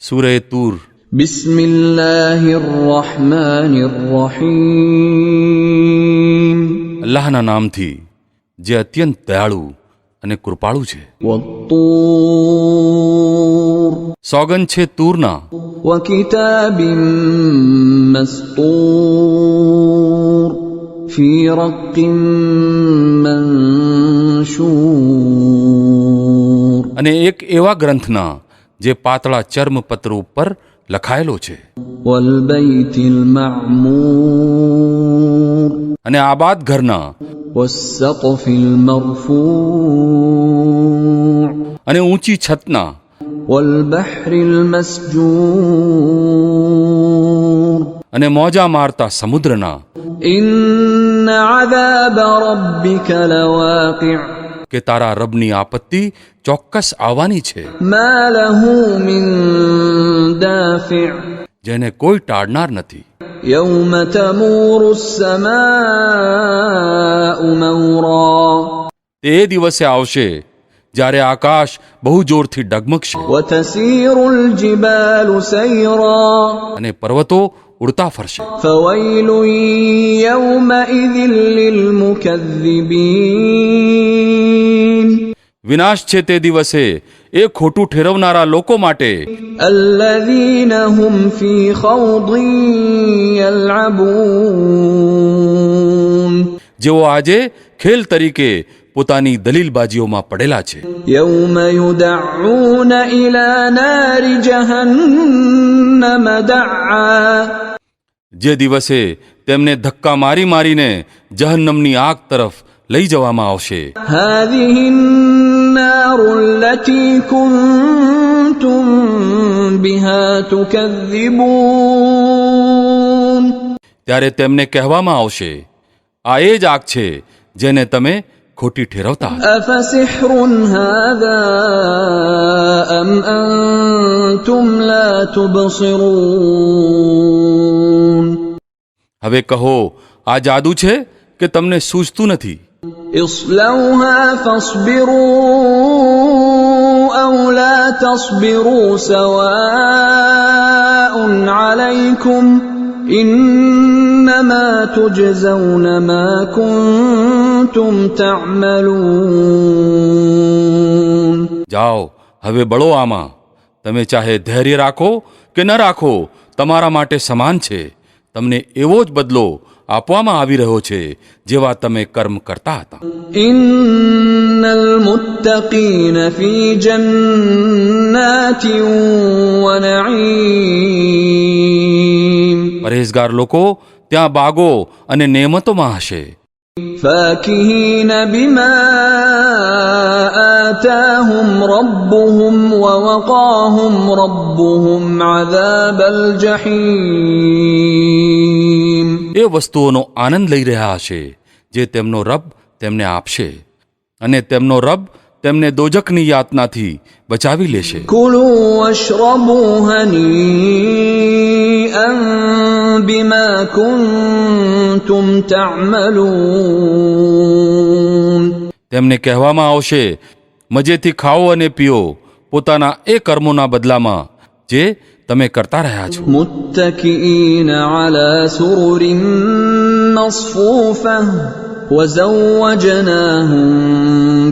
સૂરે તૂર. બિસ્મિલ્લાહિર્રહમાનિર્રહીમ. અલ્લાહના નામથી જે અત્યંત દયાળુ અને કૃપાળુ છે. વત્તૂર. સોગંદ છે તૂરના. વકિતાબિન મસ્તૂર. ફી રક્કિન મંશૂર. અને એક એવા ગ્રંથના જે પાતળા ચર્મપત્ર ઉપર લખાયેલો છે. વલબૈતિલ મઅમૂર. અને આબાદ ઘરના. વસ્સક્ફિલ મરફૂ. અને ઊંચી છતના. વલબહરિલ મસ્જૂર. અને મોજા મારતા સમુદ્રના. ઇન્ન અઝાબ રબ્બિકા લવાકિ'. કે તારા રબની આપત્તિ ચોક્કસ આવવાની છે. મા લહુ મિન દાફિ'. જેને કોઈ ટાળનાર નથી. યૌમ તમૂરુ સ્સમાઉ મૌરા. તે દિવસે આવશે જ્યારે આકાશ બહુ જોરથી ડગમગશે. વતસીરુલ જિબાલુ સૈરા. અને પર્વતો ઉડતા ફરશે. ફવૈલુન યૌમઇઝિન લિલમુકઝ્ઝિબીન. વિનાશ છે તે દિવસે એ ખોટું ઠેરવનારા લોકો માટે. الذين هم في خوض يلعبون. જેઓ આજે ખેલ તરીકે પોતાની દલીલબાજીઓમાં પડેલા છે. يوم يدعون إلى نار جهنم دعا. જે દિવસે તેમને ધક્કા મારી મારીને જહન્નમની આગ તરફ લઈ જવામાં આવશે. هذه النار التي كنتم بها تكذبون. ત્યારે તેમને કહેવામાં આવશે, આ એ જ આગ છે જેને તમે ખોટી ઠેરવતા હતા. أفسحر هذا أم أنتم لا تبصرون. હવે કહો, આ જાદુ છે કે તમને સૂઝતું નથી. اصلوها فاصبروا أو لا تصبروا سواء عليكم إنما تجزون ما كنتم تعملون. જાઓ, હવે બળો આમાં. તમે ચાહે ધૈર્ય રાખો કે ન રાખો, તમારા માટે સમાન છે. તમને એવો જ બદલો આપવામાં આવી રહ્યો છે જેવા તમે કર્મ કરતા હતા. إن المتقين في جنات ونعيم. પરેઝગાર લોકો ત્યાં બાગો અને નેમતોમાં હશે. فاكهين بما آتاهم ربهم ووقاهم ربهم عذاب الجحيم. એ વસ્તુઓનો આનંદ લઈ રહ્યા હશે જે તેમનો રબ તેમને આપશે, અને તેમનો રબ તેમને દોજખની યાતનાથી બચાવી લેશે. كلوا واشربوا هنيئا بما كنتم تعملون. તેમને કહેવામાં આવશે, મજેથી ખાઓ અને પીઓ પોતાના એ કર્મોના બદલામાં જે તમે કરતા રહ્યા છો. متكئين على سرر مصفوفة وزوجناهم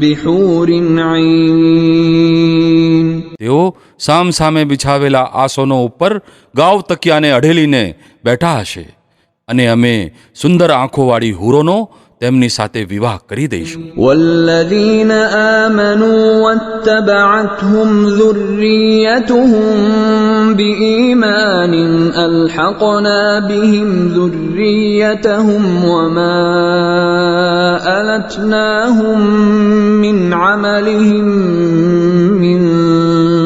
بحور عين. તેઓ સામ સામે બિછાવેલા આસનો ઉપર ગાવ તકિયાને અઢેલીને બેઠા હશે, અને અમે સુંદર આંખોવાળી હુરોનો તેમની સાથે વિવાહ કરી દઈશું. والذين آمنوا واتبعتهم ذريتهم بإيمان ألحقنا بهم ذريتهم وما ألتناهم من عملهم من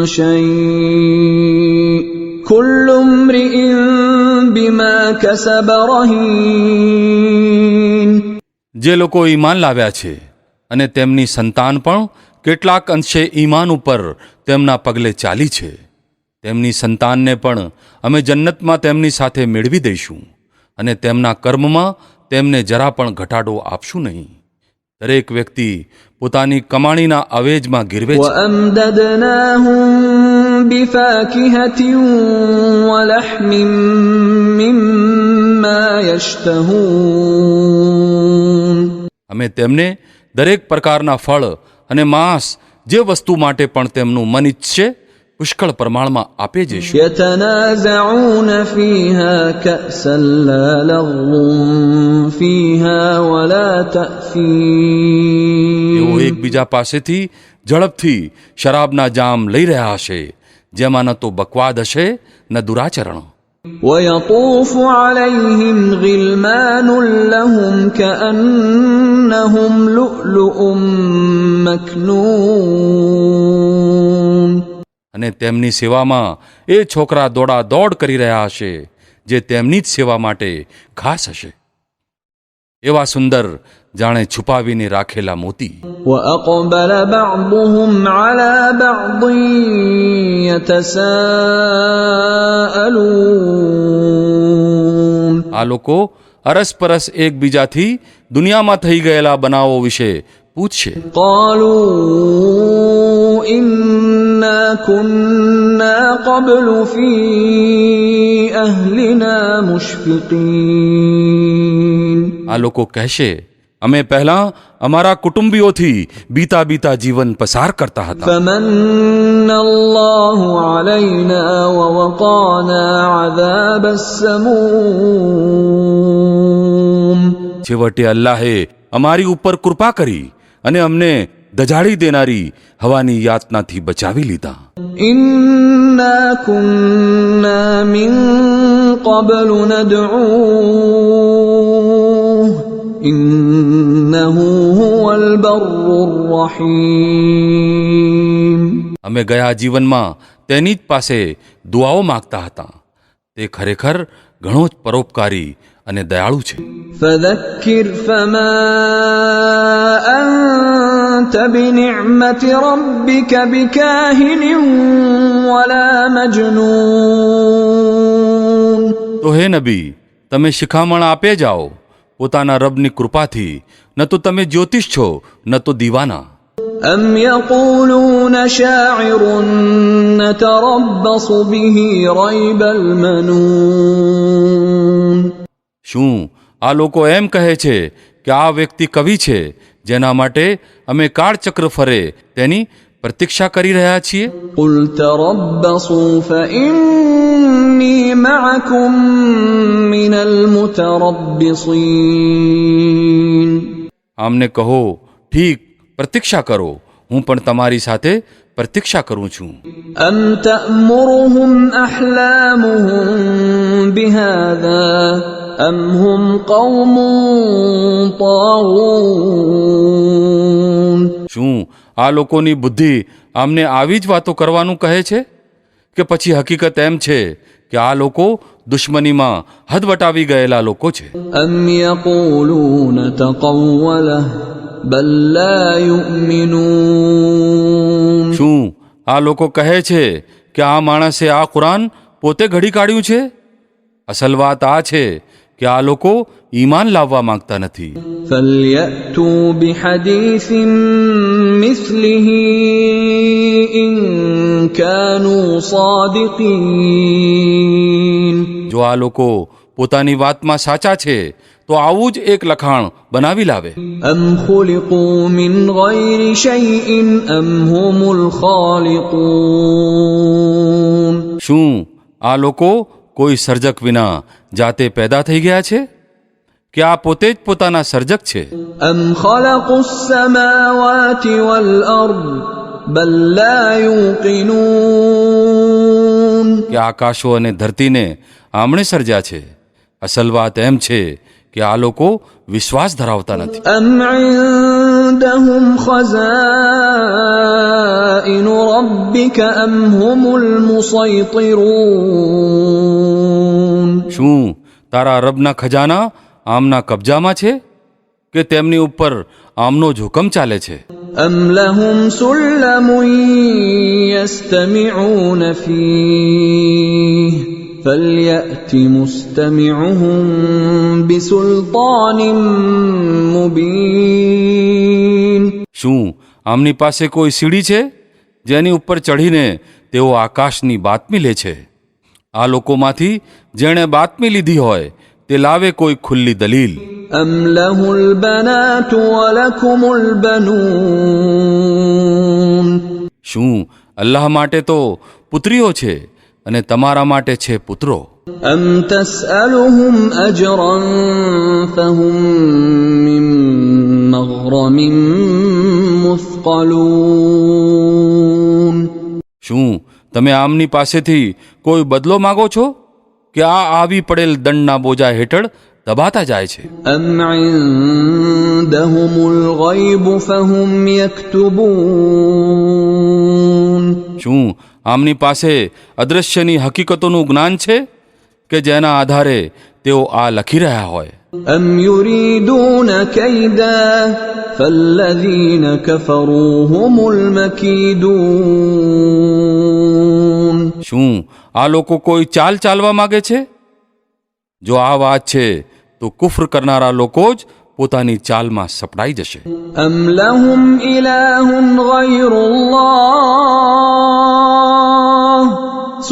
شيء كل امرئ بما كسب رهين. જે લોકો ઈમાન લાવ્યા છે અને તેમની સંતાન પણ કેટલાક અંશે ઈમાન ઉપર તેમના પગલે ચાલી છે, તેમની સંતાનને પણ અમે જન્નતમાં તેમની સાથે મેળવી દઈશું, અને તેમના કર્મમાં તેમને જરા પણ ઘટાડો આપશું નહીં. દરેક વ્યક્તિ પોતાની કમાણીના અવેજમાં ગીરવે છે. وأمددناهم بفاكهة ولحم مما يشتهون અમે તેમને દરેક પ્રકારના ફળ અને માંસ જે વસ્તુ માટે પણ તેમનું મન ઈચ્છે પુષ્કળ પ્રમાણમાં આપે જઈશું. يتنازعون فيها كأسا لا لغو فيها ولا تأثيم તેઓ એકબીજા પાસેથી ઝડપથી શરાબના જામ લઈ રહ્યા હશે, જેમાં ન તો બકવાદ હશે ન દુરાચરણ. ويطوف عليهم غلمان لهم كأنهم لؤلؤ مكنون અને તેમની સેવામાં એ છોકરા દોડા દોડ કરી રહ્યા હશે, જે તેમની જ સેવા માટે ખાસ હશે, એવા સુંદર જાણે છુપાવીને રાખેલા મોતી. وأقبل بعضهم على بعض يتساءلون આ લોકો અરસપરસ એકબીજાથી દુનિયામાં થઈ ગયેલા બનાવો વિશે પૂછશે. قالوا إنا كنا قبل في أهلنا مشفقين આ લોકો કહેશે, અમે પહેલા અમારા કુટુંબીઓથી બીતા બીતા જીવન પસાર કરતા હતા. فمن الله علينا ووقانا عذاب السموم છેવટે અલ્લાહે અમારી ઉપર કૃપા કરી અને અમને દજાડી દેનારી હવાની યાતનાથી બચાવી લીધા. إنا كنا من قبل ندعوه إنه هو البر الرحيم અમે ગયા જીવનમાં તેની જ પાસે દુઆઓ માગતા હતા. તે ખરેખર ઘણો જ પરોપકારી અને દયાળુ છે. فذكر فما أنت بنعمة ربك بكاهن ولا مجنون તો હે નબી, તમે શિખામણ આપે જાઓ પોતાના રબની કૃપાથી. ન તો તમે જ્યોતિષ છો ન તો દીવાના. أم يقولون شاعر نتربص به ريب المنون શું આ લોકો એમ કહે છે કે આ વ્યક્તિ કવિ છે, જેના માટે અમે કાળચક્ર ફરે તેની પ્રતીક્ષા કરી રહ્યા છીએ? قل تربصوا فإني معكم من المتربصين આમને કહો, ઠીક, પ્રતીક્ષા કરો, હું પણ તમારી સાથે પ્રતીક્ષા કરું છું. أم تأمرهم أحلامهم بهذا أم هم قوم طاغون શું આ લોકોની બુદ્ધિ આમને આવી જ વાતો કરવાનું કહે છે, કે પછી હકીકત એમ છે કે આ લોકો દુશ્મનીમાં હદ વટાવી ગયેલા લોકો છે? أم يقولون تقوله بل لا يؤمنون શું આ લોકો કહે છે કે આ માણસે આ કુરાન પોતે ઘડી કાઢ્યું છે? અસલ વાત આ છે કે આ લોકો ઈમાન લાવવા માંગતા નથી. فليأتوا بحديث مثله إن كانوا صادقين જો આ લોકો પોતાની વાતમાં સાચા છે તો આવું જ એક લખાણ બનાવી લાવે. أم خلقوا من غير شيء أم هم الخالقون શું આ લોકો કોઈ સર્જક વિના જાતે પેદા થઈ ગયા છે, કે આ પોતે જ પોતાના સર્જક છે? أم خلقوا السماوات والأرض بل لا يوقنون કે આકાશો અને ધરતીને આમણે સર્જ્યા છે? અસલ વાત એમ છે કે આ લોકો વિશ્વાસ ધરાવતા નથી. أم عندهم خزائن ربك أم هم المسيطرون શું તારા રબના ખજાના આમના કબજામાં છે, કે તેમની ઉપર આમનો જ હુકમ ચાલે છે? أم لهم سلم يستمعون فيه فليأت مستمعهم بسلطان مبين શું આમની પાસે કોઈ સીડી છે જેની ઉપર ચઢીને તેઓ આકાશની બાતમી લે છે. આ લોકોમાંથી જેણે બાતમી લીધી હોય તે લાવે કોઈ ખુલ્લી દલીલ. أم له البنات ولكم البنون શું અલ્લાહ માટે તો પુત્રીઓ છે અને તમારા માટે છે પુત્રો? أم تسألهم أجرا فهم من مغرم مثقلون શું તમે આમની પાસેથી કોઈ બદલો માગો છો કે આ આવી પડેલ દંડના બોજા હેઠળ દબાતા જાય છે? أم عندهم الغيب فهم يكتبون શું આમની પાસે અદૃશ્યની હકીકતોનું જ્ઞાન છે કે જેના આધારે તેઓ આ લખી રહ્યા હોય? أم يريدون كيدا فالذين كفروا هم المكيدون શું આ લોકો કોઈ ચાલ ચાલવા માગે છે? જો આ વાત છે તો કુફર કરનારા લોકો જ પોતાની ચાલમાં સપડાઈ જશે. أم لهم إله غير الله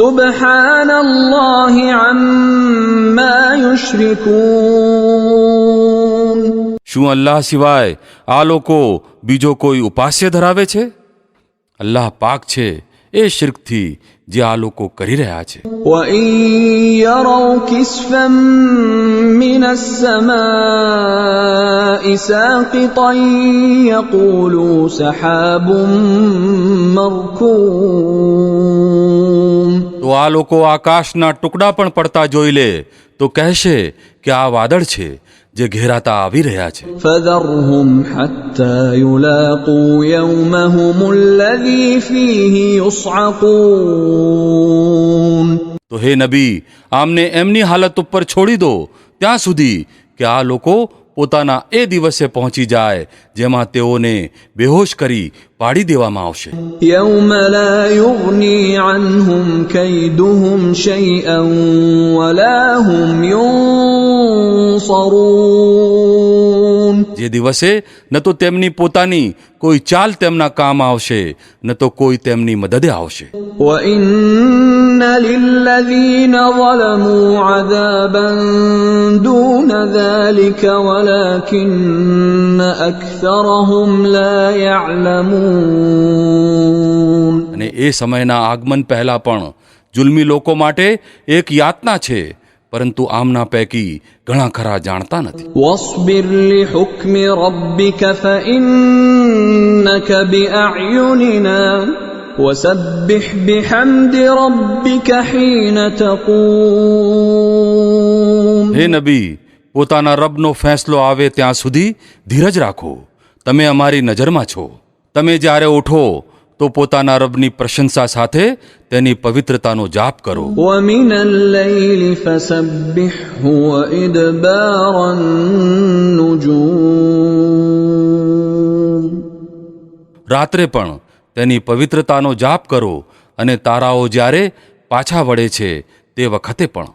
سبحان الله عما يشركون શું અલ્લાહ સિવાય આ લોકો બીજો કોઈ ઉપાસ્ય ધરાવે છે? અલ્લાહ પાક છે એ શિર્કથી જે આ લોકો કરી રહ્યા છે. وَإِن يَرَوْا كِسْفًا مِّنَ السَّمَاءِ سَاقِطًا يَقُولُوا سَحَابٌ مَّرْكُومٌ તો આ લોકો આકાશના ટુકડા પણ પડતા જોઈ લે તો કહેશે કે આ વાદળ છે જે ઘેરાતા આવી રહ્યા છે. فَذَرْهُمْ حَتَّى يُلَاقُوا يَوْمَهُمُ الَّذِي فِيهِ يُصْعَقُونَ તો હે નબી, આમને એમની હાલત ઉપર છોડી દો ત્યાં સુધી કે આ લોકો પોતાના એ દિવસે પહોંચી જાય જેમાં તેઓને બેહોશ કરી પાડી દેવામાં આવશે. يَوْمَ لَا يُغْنِي عَنْهُمْ كَيْدُهُمْ شَيْئًا وَلَا هُمْ يُنصَرُونَ જે દિવસે ન તો તેમની પોતાની કોઈ ચાલ તેમના કામ આવશે ન તો કોઈ તેમની મદદે આવશે. وَإِنَّ لِلَّذِينَ ظَلَمُوا عَذَابًا دُونَ ذَلِكَ وَلَكِنَّ أَكْثَرَهُمْ لَا يَعْلَمُونَ અને એ સમયના આગમન પહેલા પણ જુલ્મી લોકો માટે એક યાતના છે, પરંતુ આમના પૈકી ઘણા ખરા જાણતા નથી. وَاصْبِرْ لِحُكْمِ رَبِّكَ فَإِنَّكَ بِأَعْيُنِنَا وَسَبِّحْ بِحَمْدِ رَبِّكَ حِينَ تَقُومُ હે નબી, પોતાના રબનો ફેંસલો આવે ત્યાં સુધી ધીરજ રાખો. તમે અમારી નજરમાં છો. તમે જ્યારે ઉઠો તો પોતાના રબની પ્રશંસા સાથે તેની પવિત્રતાનો જાપ કરો. وَمِنَ اللَّيْلِ فَسَبِّحْهُ وَإِدْبَارَ النُّجُومِ રાત્રે પણ તેની પવિત્રતાનો જાપ કરો અને તારાઓ જ્યારે પાછા વળે છે તે વખતે પણ.